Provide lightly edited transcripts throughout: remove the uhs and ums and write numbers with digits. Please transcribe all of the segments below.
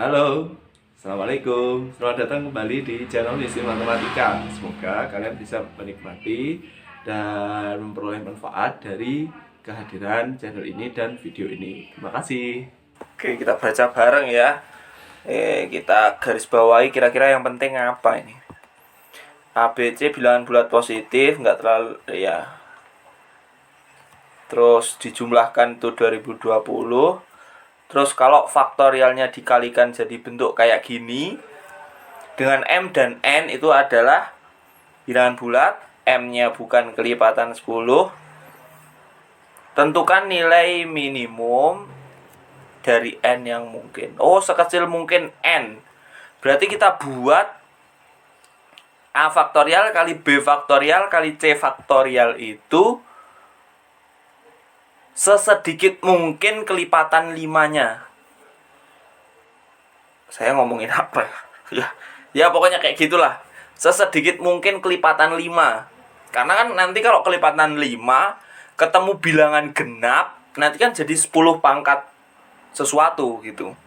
Halo, Assalamualaikum. Selamat datang kembali di channel Misi Matematika. Semoga kalian bisa menikmati dan memperoleh manfaat dari kehadiran channel ini dan video ini. Terima kasih. Oke, kita baca bareng ya. Kita garis bawahi kira-kira yang penting apa ini. ABC bilangan bulat positif, nggak terlalu ya. Terus dijumlahkan itu 2020. Terus kalau faktorialnya dikalikan jadi bentuk kayak gini, dengan M dan N itu adalah bilangan bulat, M-nya bukan kelipatan 10. Tentukan nilai minimum dari N yang mungkin. Oh, sekecil mungkin N. Berarti kita buat A faktorial kali B faktorial kali C faktorial itu sesedikit mungkin kelipatan 5-nya. Saya ngomongin apa ya? Ya pokoknya kayak gitulah. Sesedikit mungkin kelipatan 5. Karena kan nanti kalau kelipatan 5 ketemu bilangan genap, nanti kan jadi 10 pangkat sesuatu gitu.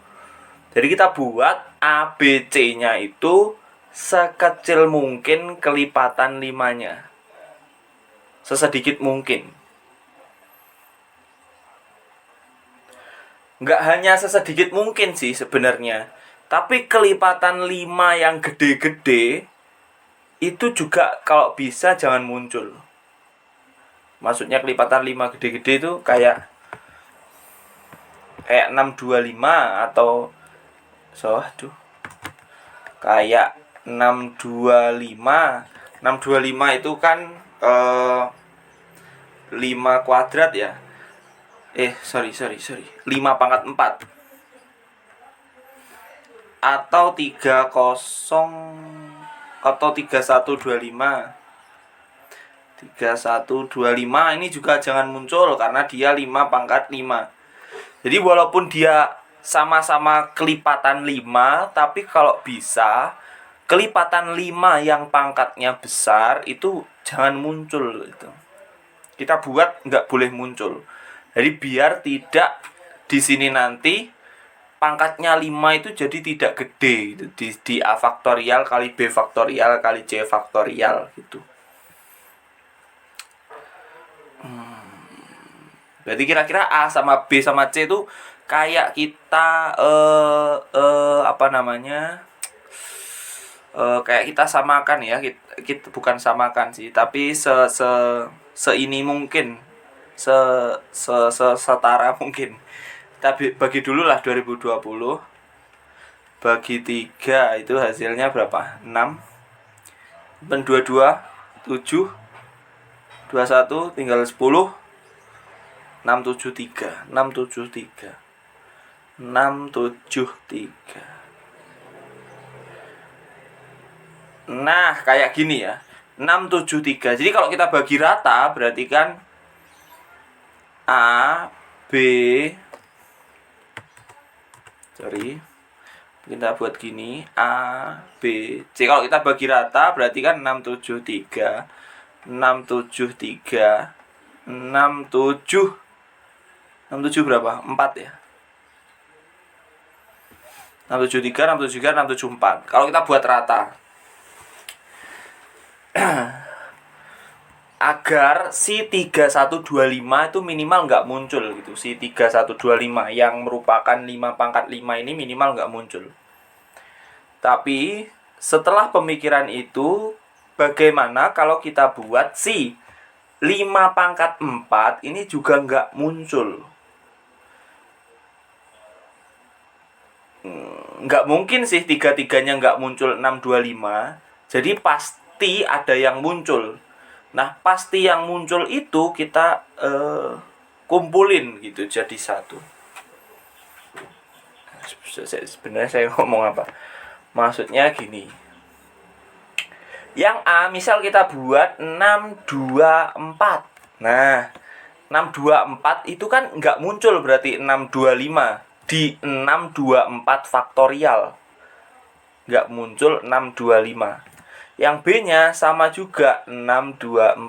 Jadi kita buat ABC-nya itu sekecil mungkin kelipatan 5-nya. Sesedikit mungkin. Nggak hanya sesedikit mungkin sih sebenarnya. Tapi kelipatan 5 yang gede-gede itu juga kalau bisa jangan muncul. Maksudnya kelipatan 5 gede-gede itu kayak 625 atau aduh. Kayak 625. 625 itu kan 5 kuadrat ya. Sorry 5 pangkat 4 atau 30 atau 3125. 3125 ini juga jangan muncul karena dia 5 pangkat 5. Jadi walaupun dia sama-sama kelipatan 5, tapi kalau bisa kelipatan 5 yang pangkatnya besar itu jangan muncul gitu. Kita buat nggak boleh muncul. Jadi biar tidak di sini nanti pangkatnya 5 itu jadi tidak gede gitu. Di A faktorial kali B faktorial kali C faktorial gitu. Berarti kira-kira A sama B sama C itu kayak kita apa namanya? Kayak kita samakan ya. Kita bukan samakan sih, tapi se ini mungkin. Setara mungkin. Kita bagi dulu lah 2020 bagi 3 itu hasilnya berapa? 6 dan 22 7 21 tinggal 10 673 673 673. Nah, kayak gini ya. 673. Jadi kalau kita bagi rata berarti kan A, B, kita buat gini, A, B, C. Kalau kita bagi rata berarti kan 673, 673, 67 berapa? 4 ya. 673, 673, 674. Kalau kita buat rata agar si 3125 itu minimal nggak muncul gitu. Si 3125 yang merupakan 5 pangkat 5 ini minimal nggak muncul. Tapi setelah pemikiran itu, bagaimana kalau kita buat si 5 pangkat 4 ini juga nggak muncul? Nggak mungkin sih tiga-tiganya nggak muncul 625. Jadi pasti ada yang muncul. Nah, pasti yang muncul itu kita kumpulin gitu jadi satu. Sebenarnya saya ngomong apa? Maksudnya gini. Yang A misal kita buat 624. Nah, 624 itu kan nggak muncul berarti 625 di 624 faktorial. Nggak muncul 625. Yang B-nya sama juga 624.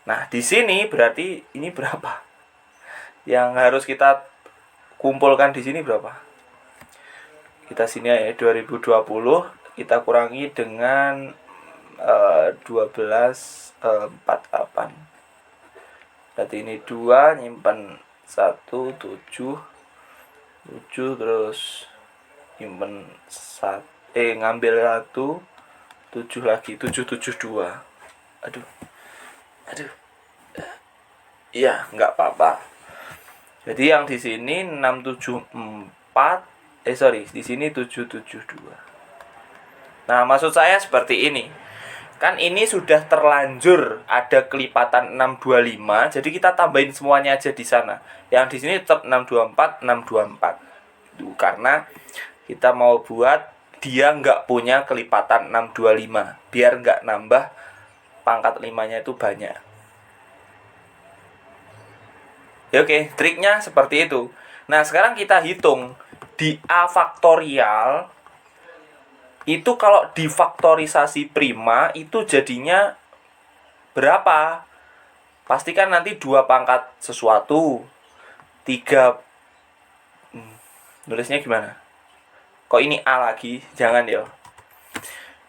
Nah, di sini berarti ini berapa? Yang harus kita kumpulkan di sini berapa? kita sini ya 2020 kita kurangi dengan 12,48. Berarti ini 2 nyimpen 1 7 terus nyimpen ngambil 1 7 lagi 772. Aduh. Iya, nggak apa-apa. Jadi yang di sini 674 di sini 772. Nah, maksud saya seperti ini. Kan ini sudah terlanjur ada kelipatan 625, jadi kita tambahin semuanya aja di sana. Yang di sini tetap 624. Itu karena kita mau buat dia nggak punya kelipatan 625, biar nggak nambah pangkat 5-nya itu banyak. Ya, oke, triknya seperti itu. Nah, sekarang kita hitung di A faktorial. Itu kalau difaktorisasi prima itu jadinya berapa? Pastikan nanti 2 pangkat sesuatu. 3 nulisnya gimana? Kok ini A lagi? Jangan ya.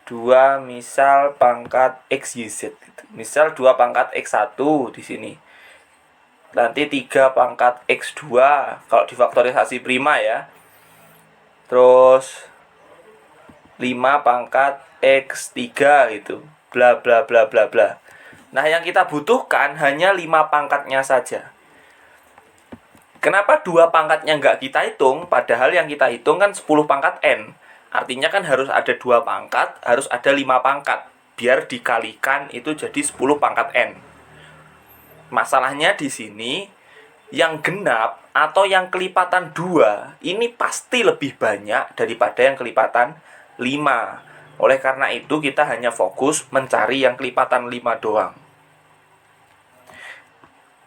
2 misal pangkat XYZ gitu. Misal 2 pangkat X1 di sini. Nanti 3 pangkat X2 kalau difaktorisasi prima ya. Terus 5 pangkat X3 gitu. Bla bla bla bla bla. Nah, yang kita butuhkan hanya 5 pangkatnya saja. Kenapa 2 pangkatnya nggak kita hitung? Padahal yang kita hitung kan 10 pangkat N. Artinya kan harus ada 2 pangkat, harus ada 5 pangkat. Biar dikalikan itu jadi 10 pangkat N. Masalahnya di sini, yang genap atau yang kelipatan 2, ini pasti lebih banyak daripada yang kelipatan 5. Oleh karena itu kita hanya fokus mencari yang kelipatan 5 doang.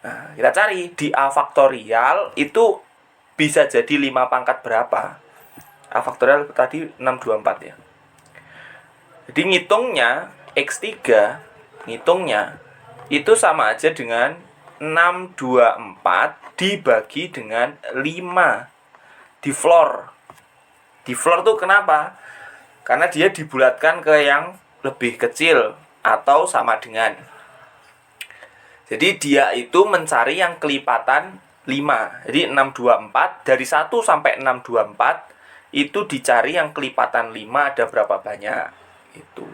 Nah, kita cari di A faktorial itu bisa jadi 5 pangkat berapa. A faktorial tadi 624 ya. Jadi ngitungnya X3 ngitungnya itu sama aja dengan 624 dibagi dengan 5 di floor. Di floor tuh kenapa? Karena dia dibulatkan ke yang lebih kecil atau sama dengan. Jadi dia itu mencari yang kelipatan 5. Jadi 624 dari 1 sampai 624 itu dicari yang kelipatan 5 ada berapa banyak. Itu.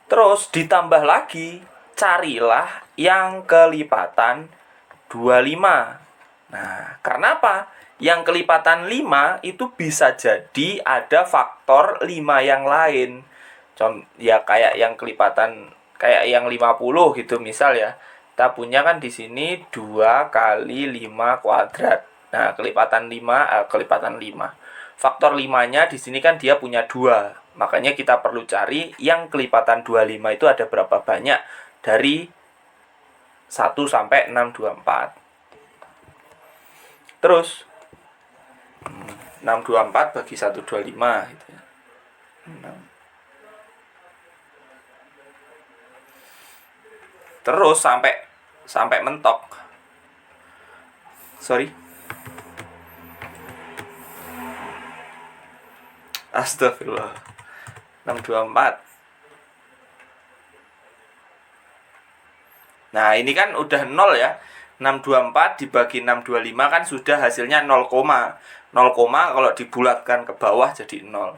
Terus ditambah lagi, carilah yang kelipatan 25. Nah, karena apa? Yang kelipatan 5 itu bisa jadi ada faktor 5 yang lain. Ya kayak yang kelipatan kayak yang 50 gitu misal ya. Kita punya kan di sini 2 kali 5 kuadrat. Nah, kelipatan 5. Faktor 5-nya di sini kan dia punya 2. Makanya kita perlu cari yang kelipatan 25 itu ada berapa banyak dari 1 sampai 624. Terus 624 bagi 125 gitu ya. 6. Terus sampai mentok. Sorry. Astagfirullah. 624. Nah, ini kan udah 0 ya. 624 dibagi 625 kan sudah hasilnya 0, 0, kalau dibulatkan ke bawah jadi 0.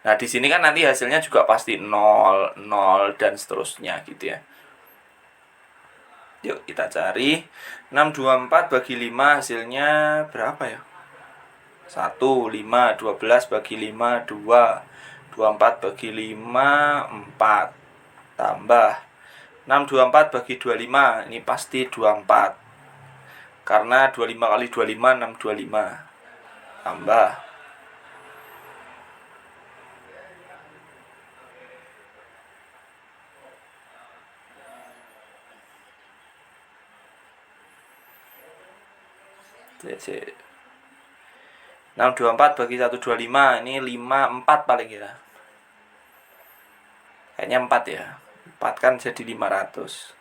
Nah, di sini kan nanti hasilnya juga pasti 0, 0 dan seterusnya gitu ya. Yuk kita cari 624 bagi 5 hasilnya berapa ya? 1, 5, 12 bagi 5, 2, 24 bagi 5, 4. Tambah 624 bagi 25, ini pasti 24. Karena 25 kali 25, 625. Tambah. Jadi 624 bagi 125, ini 54 paling kira. Kayaknya 4 ya. 4 kan jadi 500.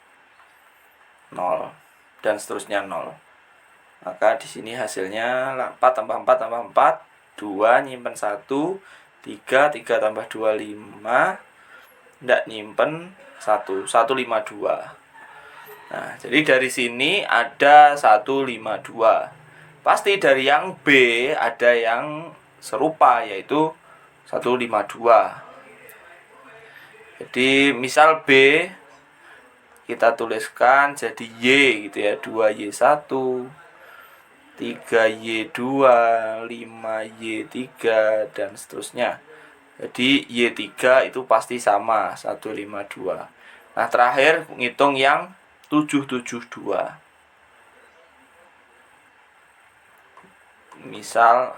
0. Dan seterusnya 0. Maka di sini hasilnya 4 tambah 4 tambah 4, 2, nyimpen 1, 3, 3 tambah 2, 5, tidak nyimpen 1, 152. Nah, jadi dari sini ada 152. Pasti dari yang B ada yang serupa, yaitu 152. Jadi misal B kita tuliskan jadi Y gitu ya, 2Y1, 3Y2, 5Y3, dan seterusnya. Jadi Y3 itu pasti sama 152. Nah, terakhir ngitung yang 772. Misal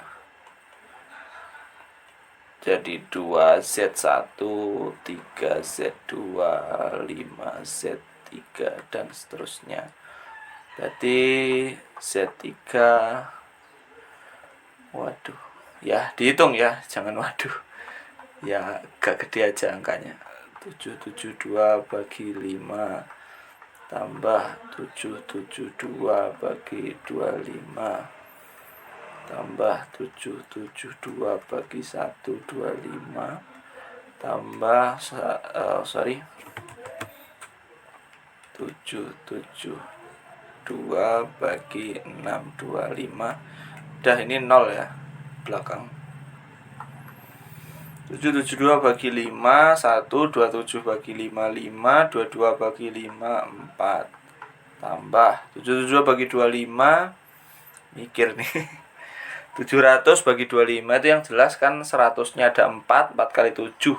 jadi 2Z1, 3Z2, 5Z3, dan seterusnya. Berarti Z3, waduh, ya dihitung ya, jangan waduh. Ya agak gede aja angkanya. 772 bagi 5 tambah 772 bagi 25 tambah 772 bagi 125 tambah 772 bagi 625. Udah, ini 0 ya belakang. 772 bagi 5 1, 27 bagi 5 5, 22 bagi 5 4, tambah 772 bagi 25, mikir nih. 700 bagi 25 itu yang jelas kan 100-nya ada 4, 4 kali 7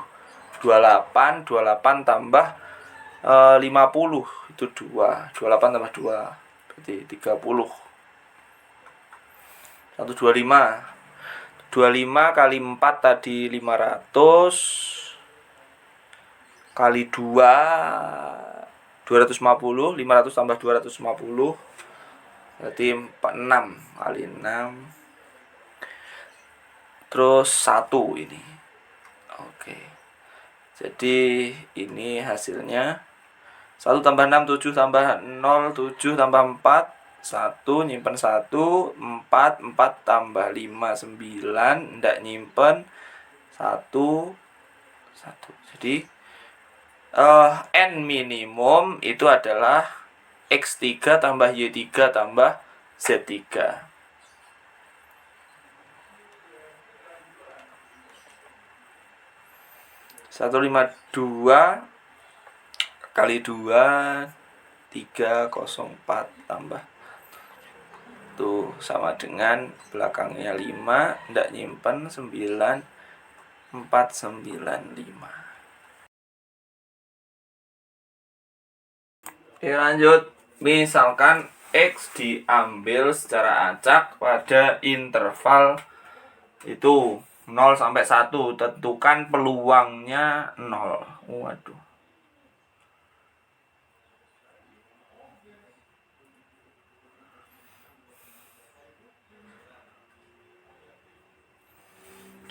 28, 28 tambah 50 itu 2, 28 tambah 2 berarti 30. 125 kali 4 tadi 500 kali 2 250, 500 tambah 250 berarti 6 kali 6 terus 1 ini. Oke. Jadi ini hasilnya 1 tambah 6, 7 tambah 0, 7 tambah 4, 1, nyimpen 1, 4, 4 tambah 5, 9, ndak nyimpen 1, 1. Jadi N minimum itu adalah X3 tambah Y3 tambah Z3. 152 kali 2 304 tambah tuh sama dengan belakangnya 5, ndak nyimpen 9, 495. Oke, lanjut. Misalkan X diambil secara acak pada interval itu 0 sampai 1, tentukan peluangnya 0. Waduh.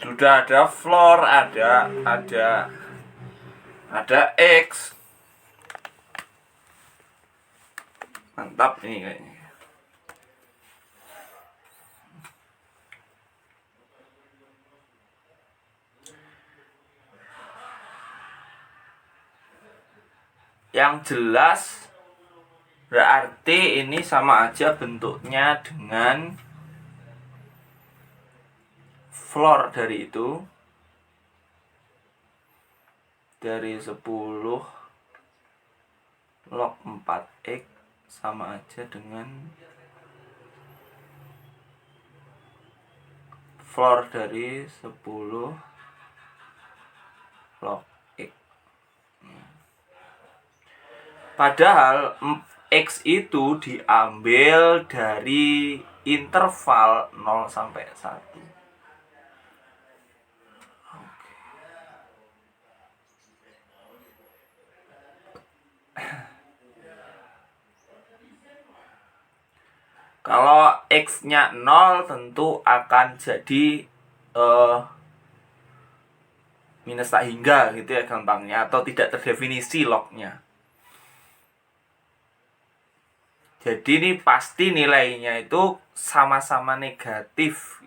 Sudah ada floor, ada X. Mantap ini kayaknya. Yang jelas berarti ini sama aja bentuknya dengan floor dari itu, dari 10 log 4x sama aja dengan floor dari 10 log x. Padahal x itu diambil dari interval 0 sampai 1. Kalau X-nya 0 tentu akan jadi minus tak hingga gitu ya gampangnya, atau tidak terdefinisi lognya. Jadi ini pasti nilainya itu sama-sama negatif.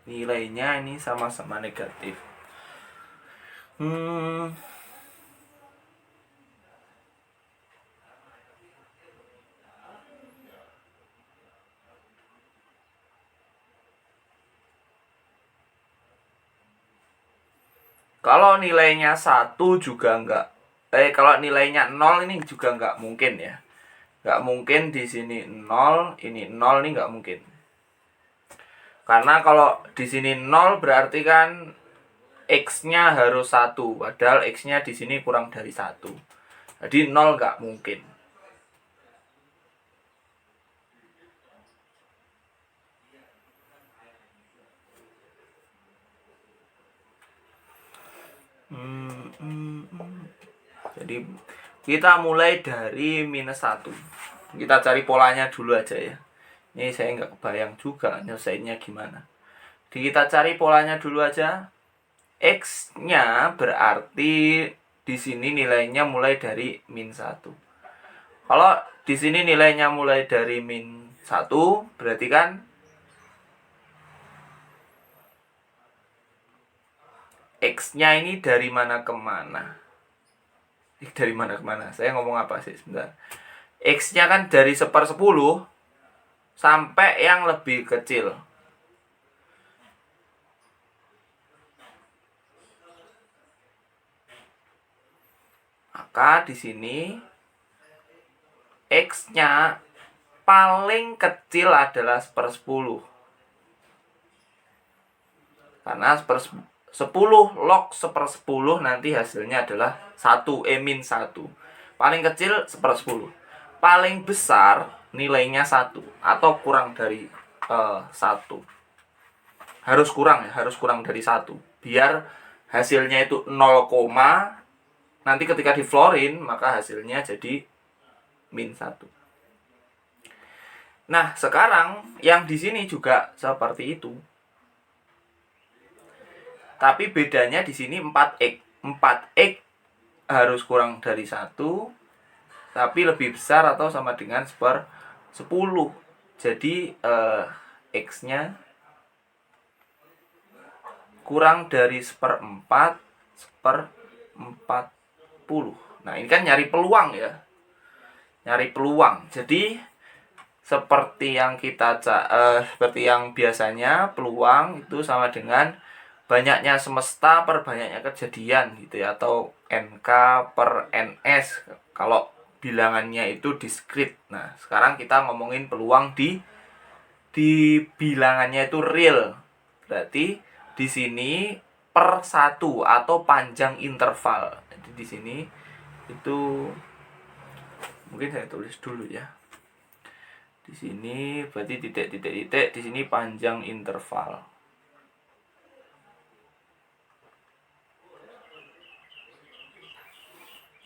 Nilainya ini sama-sama negatif. Kalau nilainya 1 juga enggak. Kalau nilainya 0 ini juga enggak mungkin ya. Enggak mungkin di sini 0, ini 0 ini enggak mungkin. Karena kalau di sini 0 berarti kan X-nya harus 1, padahal X-nya di sini kurang dari 1. Jadi 0 enggak mungkin. Jadi kita mulai dari minus 1. Kita cari polanya dulu aja ya. Ini saya nggak kebayang juga nyelesainnya gimana. Jadi kita cari polanya dulu aja. X-nya berarti di sini nilainya mulai dari min 1. Kalau di sini nilainya mulai dari min 1, berarti kan X-nya ini dari mana ke mana? Dari mana ke mana? Saya ngomong apa sih sebentar? X-nya kan dari 1/10 sampai yang lebih kecil. Maka di sini X-nya paling kecil adalah 1/10. Karena 10 log 1/10 nanti hasilnya adalah 1, min 1. Paling kecil 1/10. Paling besar nilainya 1 atau kurang dari 1. Harus kurang ya, harus kurang dari 1. Biar hasilnya itu 0, nanti ketika diflorin maka hasilnya jadi min 1. Nah, sekarang yang di sini juga seperti itu. Tapi bedanya di sini 4x. 4x harus kurang dari 1, tapi lebih besar atau sama dengan 1/10. Jadi X-nya kurang dari 1/4, 1/40. Nah, ini kan nyari peluang ya. Nyari peluang. Jadi seperti yang seperti yang biasanya peluang itu sama dengan banyaknya semesta per banyaknya kejadian gitu ya, atau NK per NS kalau bilangannya itu diskrit. Nah, sekarang kita ngomongin peluang di bilangannya itu real. Berarti di sini per 1 atau panjang interval. Jadi di sini itu mungkin saya tulis dulu ya. Di sini berarti titik, di sini panjang interval.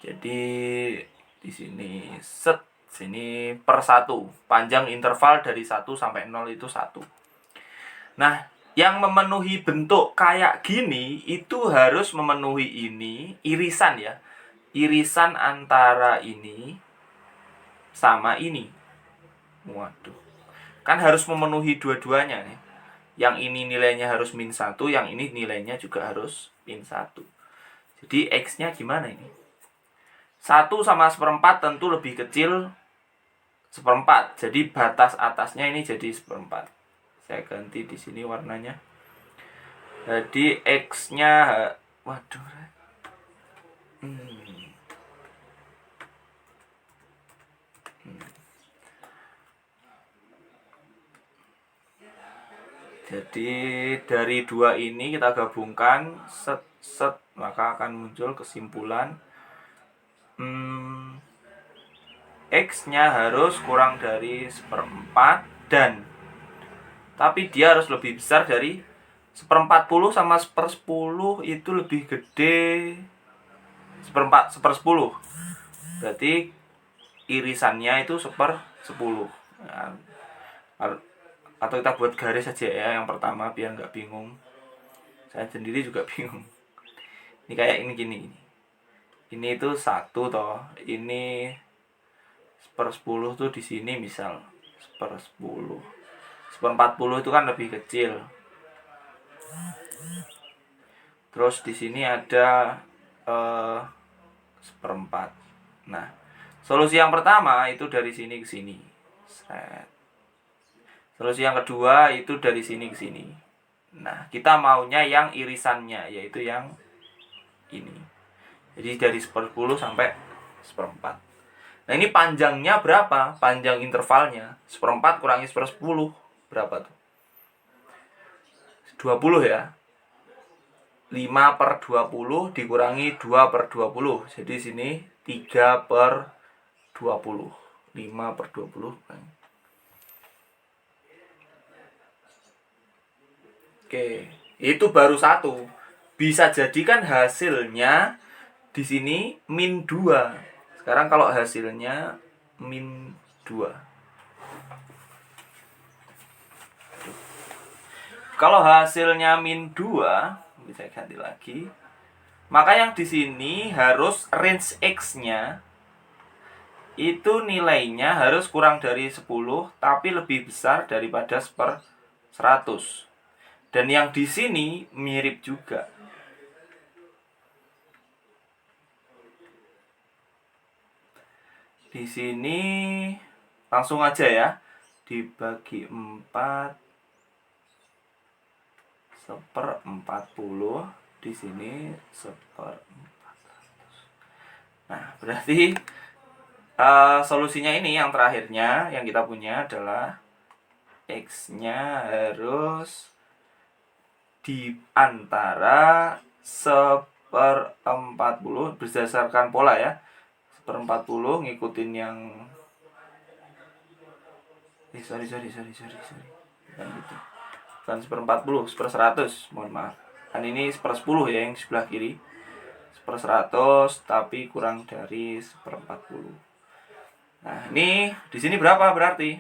Jadi di sini sini per 1, panjang interval dari 1 sampai 0 itu 1. Nah, yang memenuhi bentuk kayak gini itu harus memenuhi ini irisan ya. Irisan antara ini sama ini. Waduh. Kan harus memenuhi dua-duanya nih. Yang ini nilainya harus min 1, yang ini nilainya juga harus min 1. Jadi X-nya gimana ini? 1 sama 1/4 tentu lebih kecil 1/4. Jadi batas atasnya ini jadi 1/4. Saya ganti di sini warnanya. Jadi X-nya waduh. Jadi dari dua ini kita gabungkan set maka akan muncul kesimpulan X-nya harus kurang dari 1/4 dan tapi dia harus lebih besar dari 1/40 sama 1/10 itu lebih gede 1/10. Berarti irisannya itu 1/10. Nah, atau kita buat garis saja ya yang pertama biar nggak bingung. Saya sendiri juga bingung. Ini kayak ini gini. Ini tuh 1 toh. Ini 1/10 tuh di sini misal 1/10. 1/40 itu kan lebih kecil. Terus di sini ada 1/4. Nah, solusi yang pertama itu dari sini ke sini. Set. Solusi yang kedua itu dari sini ke sini. Nah, kita maunya yang irisannya, yaitu yang ini. Jadi dari 1/10 sampai 1/4. Nah, ini panjangnya berapa? Panjang intervalnya 1/4 kurangi 1/10 berapa tuh? 20 ya. 5/20 dikurangi 2/20. Jadi sini 3/20. 5/20. Oke, itu baru 1. Bisa jadi kan hasilnya di sini min 2. Sekarang kalau hasilnya min 2. Kalau hasilnya min 2, bisa ganti lagi. Maka yang di sini harus range X-nya itu nilainya harus kurang dari 10 tapi lebih besar daripada 100. Dan yang di sini mirip juga. Di sini langsung aja ya. Dibagi 4 1/40, di sini 1/400. Nah, berarti solusinya ini yang terakhirnya yang kita punya adalah X-nya harus di antara 1/40 berdasarkan pola ya. 1/40 ngikutin yang sorry. Bukan gitu. Bukan 1/40, 1/100, mohon maaf. Kan ini 1/10 ya yang sebelah kiri. 1/100 tapi kurang dari 1/40. Nah, ini di sini berapa berarti?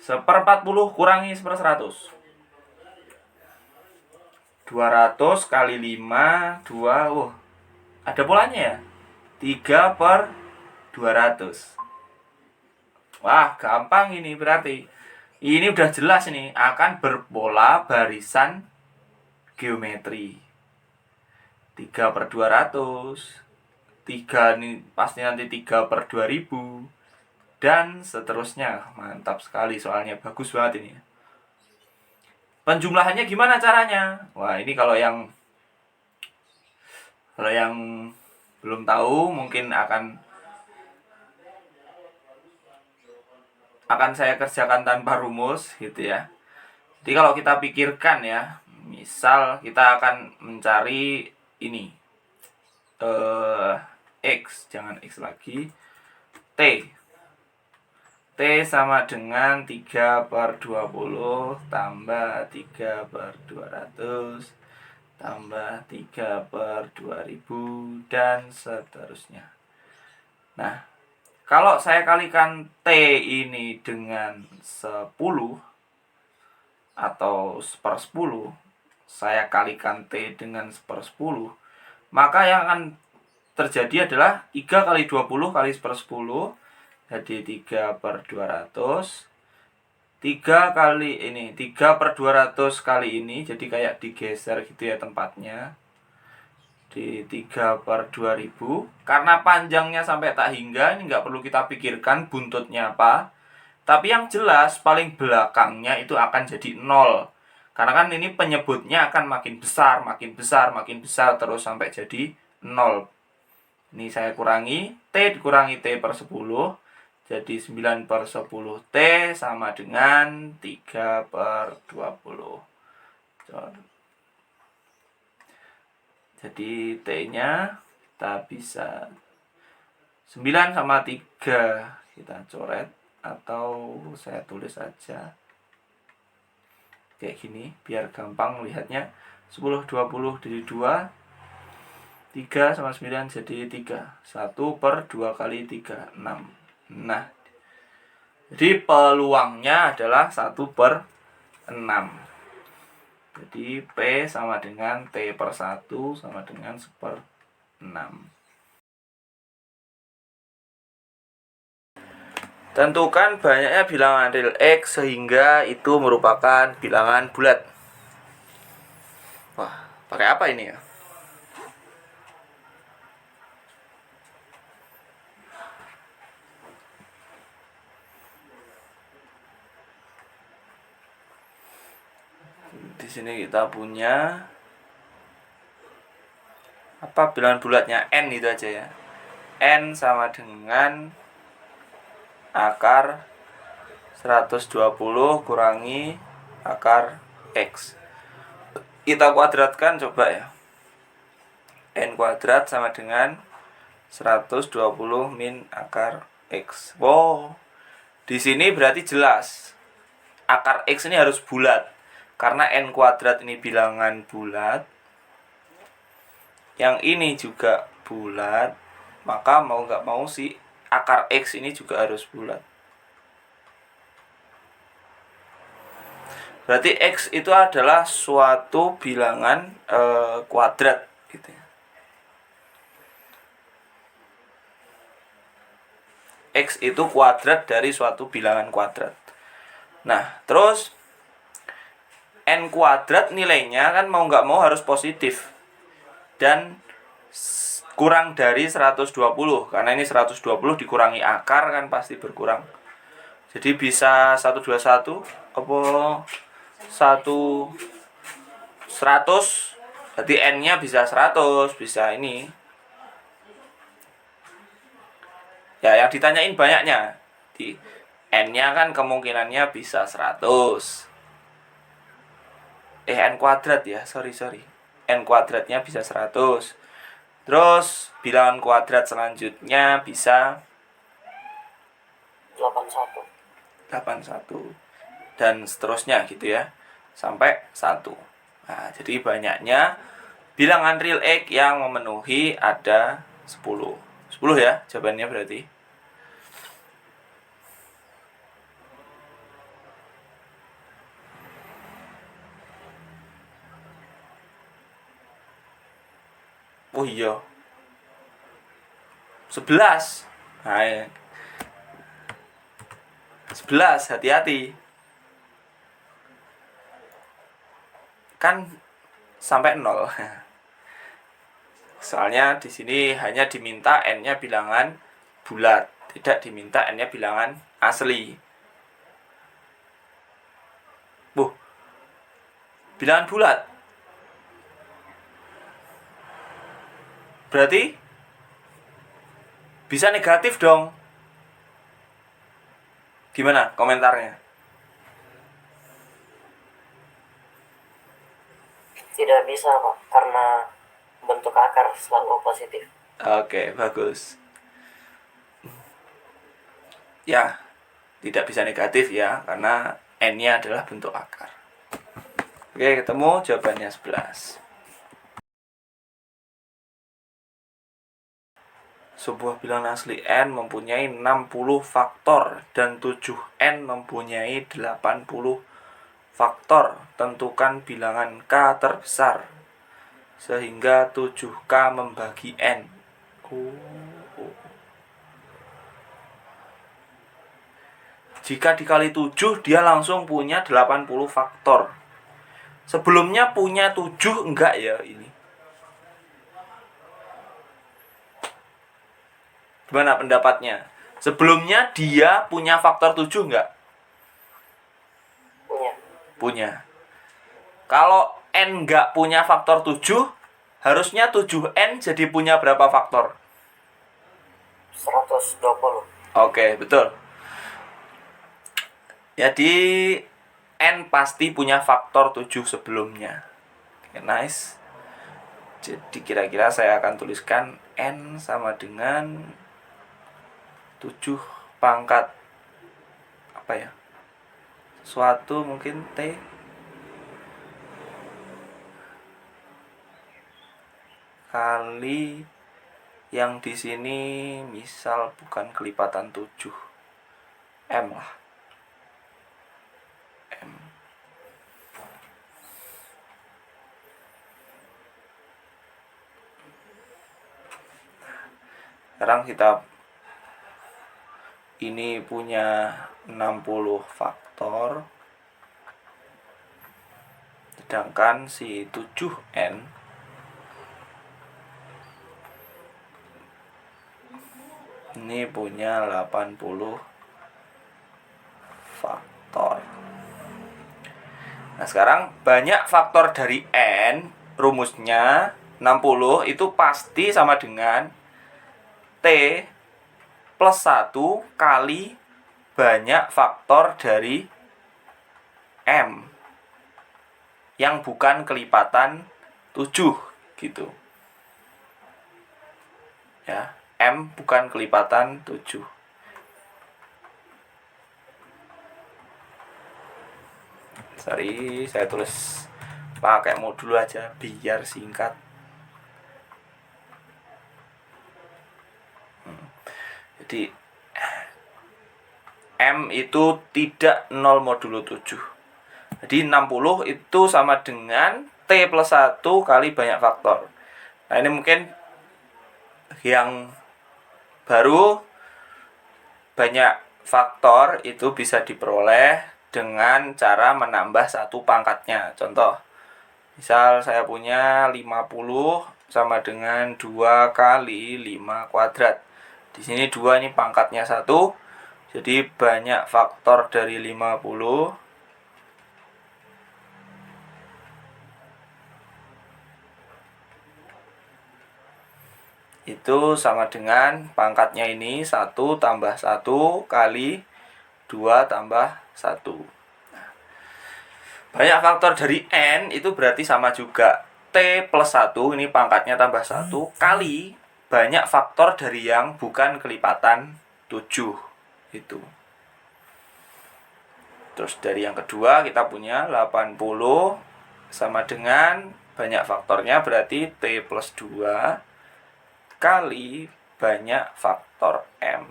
1/40 kurangi 1/100. 200 kali 5, 2. Ada polanya ya? 3/200. Wah, gampang ini berarti. Ini udah jelas nih, akan berpola barisan geometri. 3/200. 3 ini pasti nanti 3/2000. Dan seterusnya. Mantap sekali soalnya, bagus banget ini. Penjumlahannya gimana caranya? Wah, ini kalau yang belum tahu mungkin akan saya kerjakan tanpa rumus gitu ya. Jadi kalau kita pikirkan ya, misal kita akan mencari ini X, jangan X lagi, T sama dengan 3/20 tambah 3/200 tambah 3/2000 dan seterusnya. Nah, kalau saya kalikan T ini dengan 10 atau 1/10, saya kalikan T dengan 1/10, maka yang akan terjadi adalah 3 kali 20 kali 1/10, jadi 3/200. 3/200 kali ini, jadi kayak digeser gitu ya tempatnya. Di 3/2000. Karena panjangnya sampai tak hingga, ini nggak perlu kita pikirkan buntutnya apa. Tapi yang jelas paling belakangnya itu akan jadi 0. Karena kan ini penyebutnya akan makin besar terus sampai jadi 0. Ini saya kurangi, T dikurangi T/10. Jadi 9/10 T sama dengan 3/20. Jadi T-nya kita bisa 9 sama 3 kita coret, atau saya tulis aja kayak gini biar gampang lihatnya. 10, 20 jadi 2. 3 sama 9 jadi 3. 1/2 kali 3, 6. Nah, jadi peluangnya adalah 1/6. Jadi P sama dengan T per 1 sama dengan 1/6. Tentukan banyaknya bilangan real X sehingga itu merupakan bilangan bulat. Wah, pakai apa ini ya? Di sini kita punya apa, bilangan bulatnya N itu aja ya. N sama dengan akar 120 kurangi akar X. Kita kuadratkan coba ya. N kuadrat sama dengan 120 min akar X. Wow. Di sini berarti jelas akar X ini harus bulat. Karena N kuadrat ini bilangan bulat, yang ini juga bulat, maka mau nggak mau sih akar X ini juga harus bulat. Berarti X itu adalah suatu bilangan kuadrat gitu ya. X itu kuadrat dari suatu bilangan kuadrat. Nah, terus N kuadrat nilainya kan mau nggak mau harus positif. Dan kurang dari 120. Karena ini 120 dikurangi akar kan pasti berkurang. Jadi bisa 121 apa 100. Berarti N-nya bisa 100, bisa ini. Ya, yang ditanyain banyaknya. Di N-nya kan kemungkinannya bisa 100. N kuadrat ya, sorry. N kuadratnya bisa 100. Terus bilangan kuadrat selanjutnya bisa 81. Dan seterusnya gitu ya. Sampai 1. Nah, jadi banyaknya bilangan real X yang memenuhi ada 10. 10 ya jawabannya berarti. Oh iya. 11. Nah, ya. 11, hati-hati. Kan sampai 0. Soalnya di sini hanya diminta N-nya bilangan bulat, tidak diminta N-nya bilangan asli. Bilangan bulat. Berarti bisa negatif dong. Gimana komentarnya? Tidak bisa Pak, karena bentuk akar selalu positif. Oke, bagus. Ya, tidak bisa negatif ya, karena N-nya adalah bentuk akar. Oke, ketemu jawabannya 11. Sebuah bilangan asli N mempunyai 60 faktor dan 7N mempunyai 80 faktor. Tentukan bilangan K terbesar sehingga 7K membagi N. Jika dikali 7 dia langsung punya 80 faktor. Sebelumnya punya 7 enggak ya ini? Gimana pendapatnya? Sebelumnya dia punya faktor 7 enggak? Punya. Kalau N enggak punya faktor 7, harusnya 7N jadi punya berapa faktor? 120. Oke, betul. Jadi N pasti punya faktor 7 sebelumnya. Oke, nice. Jadi kira-kira saya akan tuliskan N sama dengan 7 pangkat apa ya? Suatu mungkin T kali yang di sini misal bukan kelipatan 7 M lah. M. Sekarang kita ini punya 60 faktor, sedangkan si 7N ini punya 80 faktor. Nah, sekarang banyak faktor dari N, rumusnya 60 itu pasti sama dengan T plus 1 kali banyak faktor dari M yang bukan kelipatan 7 gitu. Ya, M bukan kelipatan 7. Sorry, saya tulis pakai modul aja biar singkat. Jadi M itu tidak 0 modulo 7. Jadi 60 itu sama dengan T plus 1 kali banyak faktor. Nah, ini mungkin yang baru, banyak faktor itu bisa diperoleh dengan cara menambah satu pangkatnya. Contoh, misal saya punya 50 sama dengan 2 kali 5 kuadrat. Di sini 2 ini pangkatnya 1. Jadi banyak faktor dari 50 itu sama dengan pangkatnya ini 1 tambah 1 kali 2 tambah 1. Banyak faktor dari N itu berarti sama juga T plus 1, ini pangkatnya tambah 1 kali banyak faktor dari yang bukan kelipatan 7 itu. Terus dari yang kedua kita punya 80 sama dengan banyak faktornya berarti T plus 2 kali banyak faktor M.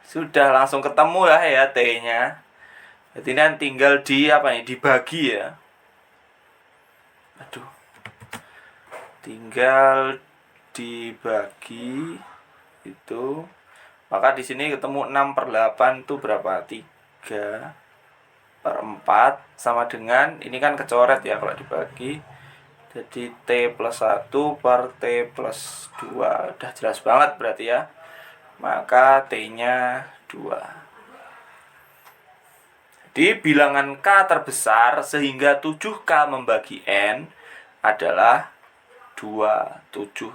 Sudah langsung ketemu lah ya T-nya. Jadi nanti tinggal dibagi ya. Aduh. Tinggal dibagi itu. Maka di sini ketemu 6/8 itu berapa? 3/4 sama dengan, ini kan kecoret ya kalau dibagi. Jadi T plus 1 per T plus 2. Udah jelas banget berarti ya. Maka T-nya 2. Jadi bilangan K terbesar sehingga 7K membagi N adalah 27.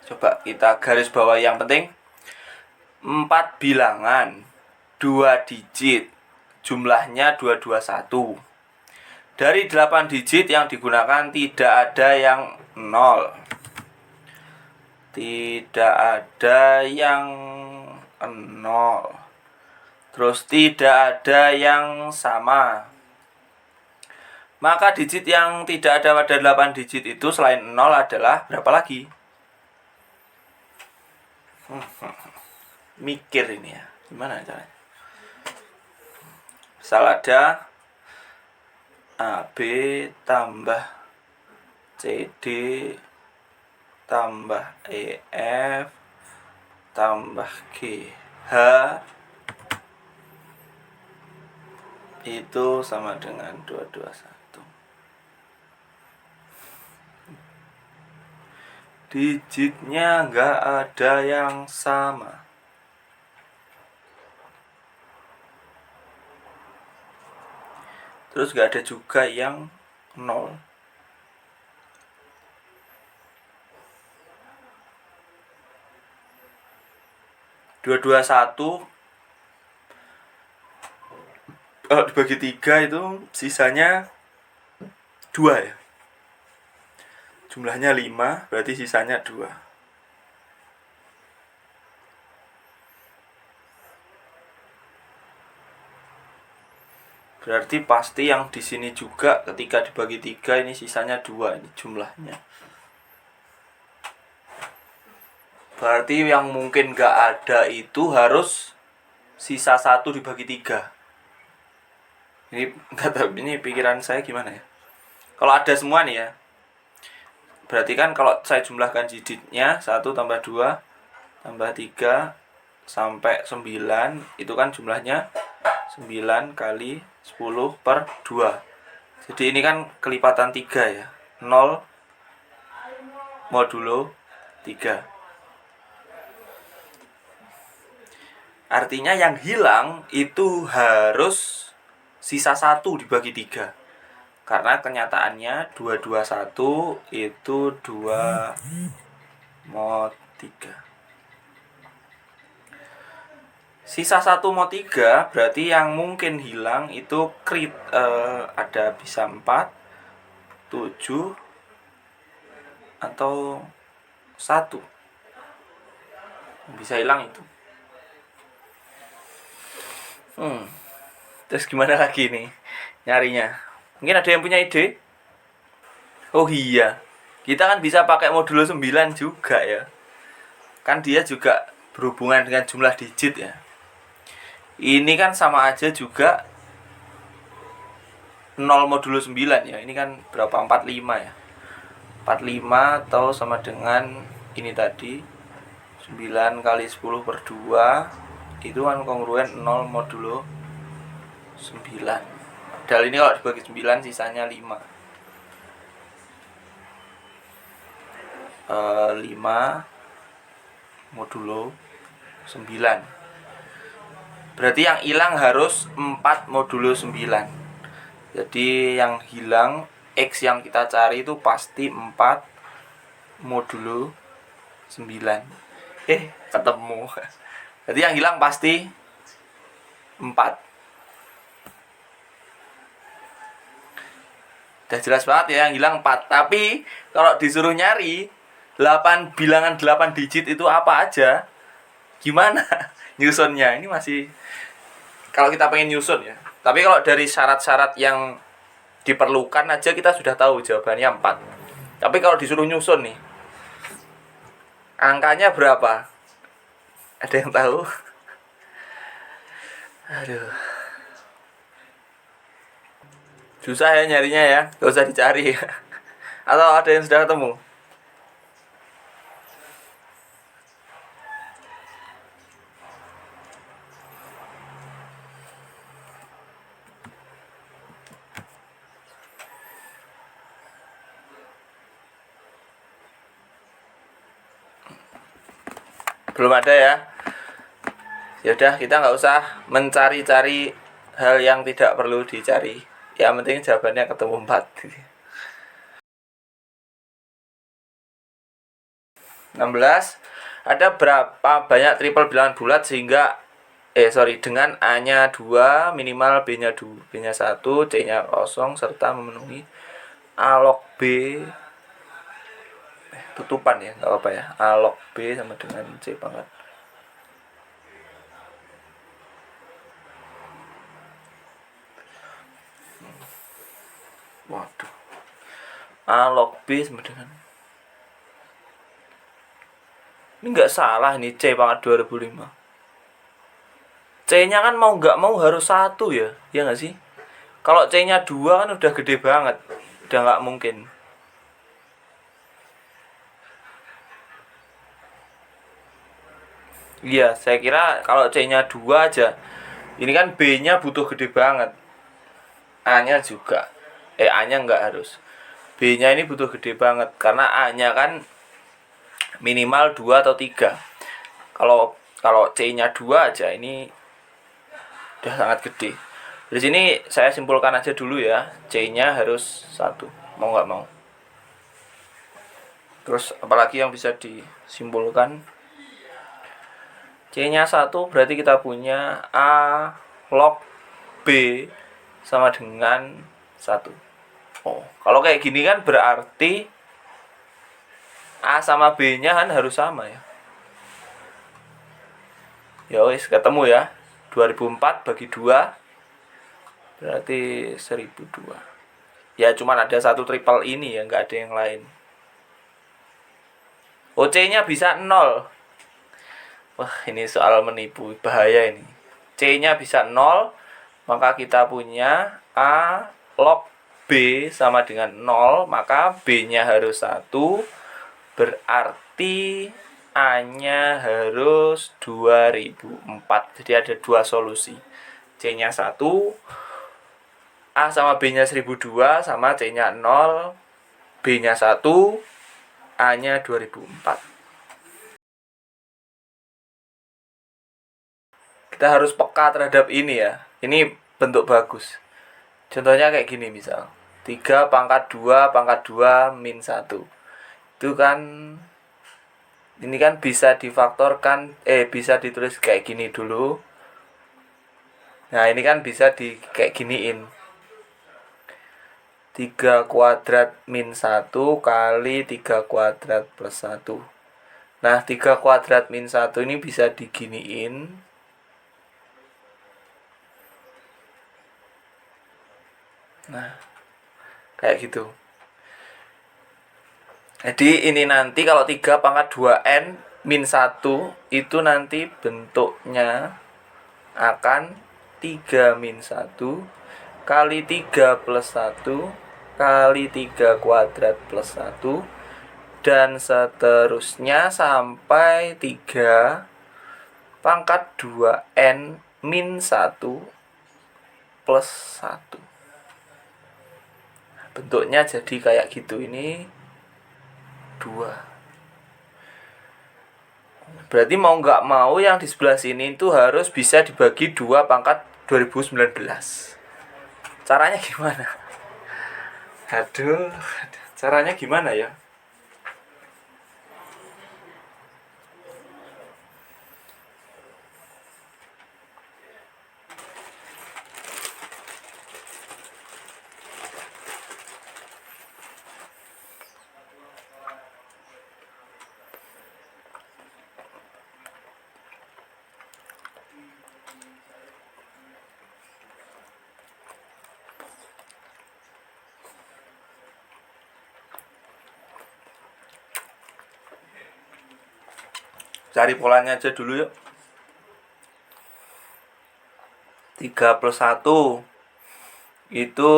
Coba kita garis bawah yang penting. 4 bilangan 2 digit, jumlahnya 221. Dari 8 digit yang digunakan tidak ada yang 0. Tidak ada yang 0. Terus tidak ada yang sama. Maka digit yang tidak ada pada 8 digit itu selain 0 adalah berapa lagi? Mikir ini ya. Gimana caranya? Misal ada AB tambah CD tambah EF tambah GH itu sama dengan 221. Digitnya nggak ada yang sama. Terus nggak ada juga yang 0. (221) kalau dibagi 3 itu sisanya 2 ya. Jumlahnya 5, berarti sisanya 2. Berarti pasti yang di sini juga ketika dibagi 3 ini sisanya 2 ini jumlahnya. Berarti yang mungkin gak ada itu harus sisa 1 dibagi 3. Ini nggak tahu, ini pikiran saya gimana ya. Kalau ada semua nih ya, berarti kan kalau saya jumlahkan digitnya 1 tambah 2 tambah 3 sampai 9, itu kan jumlahnya 9 kali 10 per 2. Jadi ini kan kelipatan 3 ya. 0 modulo 3. Artinya yang hilang itu harus sisa 1 dibagi 3. Karena kenyataannya 221 itu 2 mod 3. Sisa 1 mod 3 berarti yang mungkin hilang itu ada bisa 4, 7 atau 1. Bisa hilang itu. Terus gimana lagi nih nyarinya? Mungkin ada yang punya ide? Oh iya, kita kan bisa pakai modulo 9 juga ya. Kan dia juga berhubungan dengan jumlah digit ya. Ini kan sama aja juga 0 modulo 9 ya. Ini kan berapa? 45 ya. 45 atau sama dengan ini tadi 9 kali 10 per 2. Itu kan kongruen 0 modulo 9. Padahal ini kalau dibagi 9 sisanya 5. 5 modulo 9. Berarti yang hilang harus 4 modulo 9. Jadi yang hilang X yang kita cari itu pasti 4 modulo 9. Ketemu. Jadi yang hilang pasti 4. Udah jelas banget ya, yang hilang 4. Tapi kalau disuruh nyari 8 bilangan 8 digit itu apa aja, gimana nyusunnya? Ini masih kalau kita pengen nyusun ya. Tapi kalau dari syarat-syarat yang diperlukan aja kita sudah tahu jawabannya 4. Tapi kalau disuruh nyusun nih, angkanya berapa? Ada yang tahu? Aduh, susah ya nyarinya ya, gak usah dicari. Atau ada yang sudah ketemu? Belum ada ya? Yaudah, kita nggak usah mencari-cari hal yang tidak perlu dicari. Yang penting jawabannya ketemu 4. 16. Ada berapa banyak triple bilangan bulat sehingga dengan A-nya 2, minimal B-nya 2, B-nya 1, C-nya 0 serta memenuhi A log B tutupan ya, nggak apa ya. A log B sama dengan C pangkat. Waduh. A log B sama dengan, ini nggak salah ini, C pangkat 2005. C-nya kan mau nggak mau harus 1 ya, ya nggak sih? Kalau C-nya 2 kan udah gede banget, udah nggak mungkin. Iya, saya kira kalau C-nya 2 aja. Ini kan B-nya butuh gede banget. A-nya juga. A-nya nggak harus. B-nya ini butuh gede banget karena A-nya kan minimal 2 atau 3. Kalau C-nya 2 aja ini udah sangat gede. Di sini saya simpulkan aja dulu ya. C-nya harus 1, mau nggak mau. Terus apalagi yang bisa disimpulkan? C-nya 1 berarti kita punya A log B sama dengan 1. Oh, kalau kayak gini kan berarti A sama B-nya kan harus sama ya. Ya wis, ketemu ya. 2004 bagi 2 berarti 1002. Ya cuman ada satu triple ini ya, nggak ada yang lain. C-nya bisa 0. Wah, ini soal menipu, bahaya ini. C-nya bisa 0, maka kita punya A log B sama dengan 0, maka B-nya harus 1, berarti A-nya harus 2004. Jadi ada dua solusi. C-nya 1, A sama B-nya 1002, sama C-nya 0, B-nya 1, A-nya 2004. Kita harus peka terhadap ini ya. Ini bentuk bagus. Contohnya kayak gini misal. 3 pangkat 2 pangkat 2 min 1. Itu kan ini kan bisa difaktorkan, bisa ditulis kayak gini dulu. Nah, ini kan bisa di kayak giniin. 3 kuadrat min 1 kali 3 kuadrat plus 1. Nah, 3 kuadrat min 1 ini bisa diginiin. Nah, kayak gitu. Jadi ini nanti kalau 3 pangkat 2n min 1 itu nanti bentuknya akan 3 min 1 kali 3 plus 1 kali 3 kuadrat plus 1 dan seterusnya sampai 3 pangkat 2n min 1 plus 1. Bentuknya jadi kayak gitu, ini 2. Berarti mau nggak mau yang di sebelah sini itu harus bisa dibagi 2 pangkat 2019. Caranya gimana? Aduh, caranya gimana ya? Cari polanya aja dulu yuk. 3 plus 1 itu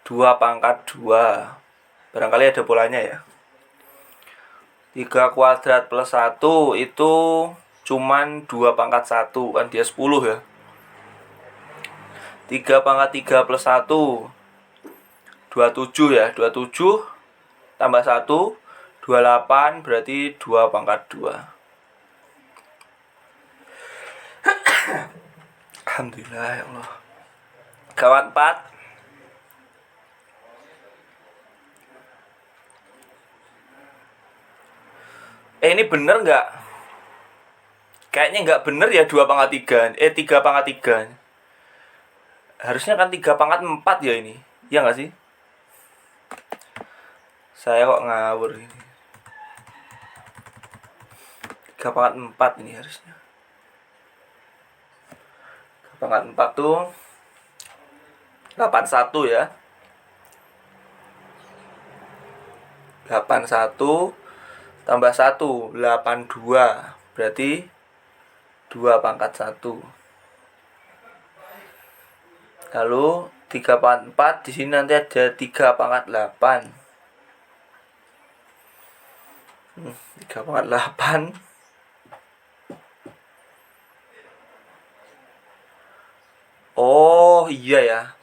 2 pangkat 2. Barangkali ada polanya ya. 3 kuadrat plus 1 itu cuman 2 pangkat 1. Kan dia 10 ya. 3 pangkat 3 plus 1 27 ya. 27 tambah 1 28, berarti 2 pangkat 2. Alhamdulillah ya Allah. Kawan 4. Ini bener nggak? Kayaknya nggak bener ya 2 pangkat 3. 3 pangkat 3. Harusnya kan 3 pangkat 4 ya ini. Iya nggak sih? Saya kok ngawur ini. 3 pangkat 4 ini harusnya. 3 pangkat 4 tuh 81 ya. 81 tambah 1 82. Berarti 2 pangkat 1. Lalu 3 pangkat 4 di sini nanti ada 3 pangkat 8. 3 pangkat 8. Oh iya ya.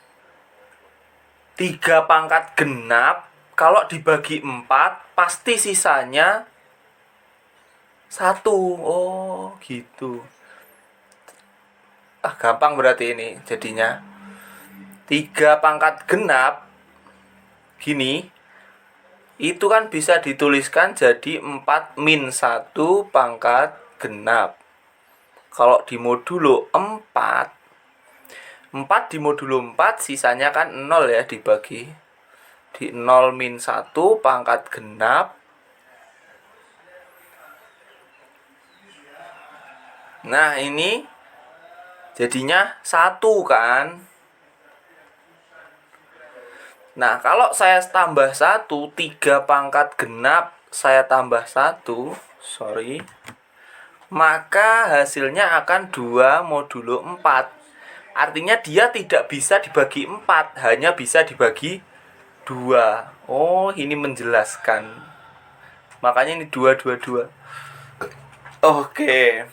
3 pangkat genap kalau dibagi 4 pasti sisanya 1. Oh gitu. Gampang berarti ini jadinya. 3 pangkat genap gini, itu kan bisa dituliskan jadi 4 min 1 pangkat genap. Kalau di modulo 4 di modulo 4 sisanya kan 0 ya, dibagi di 0 min 1 pangkat genap. Nah ini jadinya 1 kan. Nah kalau saya tambah 1, 3 pangkat genap saya tambah 1, maka hasilnya akan 2 modulo 4. Artinya dia tidak bisa dibagi 4, hanya bisa dibagi 2. Oh, ini menjelaskan. Makanya ini 2, 2, 2. Oke.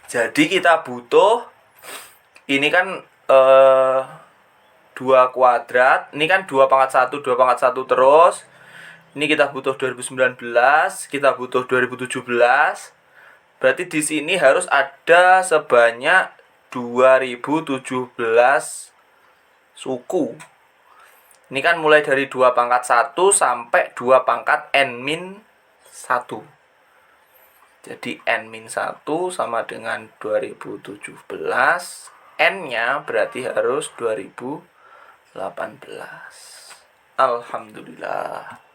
Jadi kita butuh, ini kan 2 kuadrat. Ini kan 2 pangkat 1, 2 pangkat 1 terus. Ini kita butuh 2019, kita butuh 2017. Berarti di sini harus ada sebanyak 2017 suku. Ini kan mulai dari 2 pangkat 1 sampai 2 pangkat n-1. Jadi n-1 sama dengan 2017. N-nya berarti harus 2018. Alhamdulillah.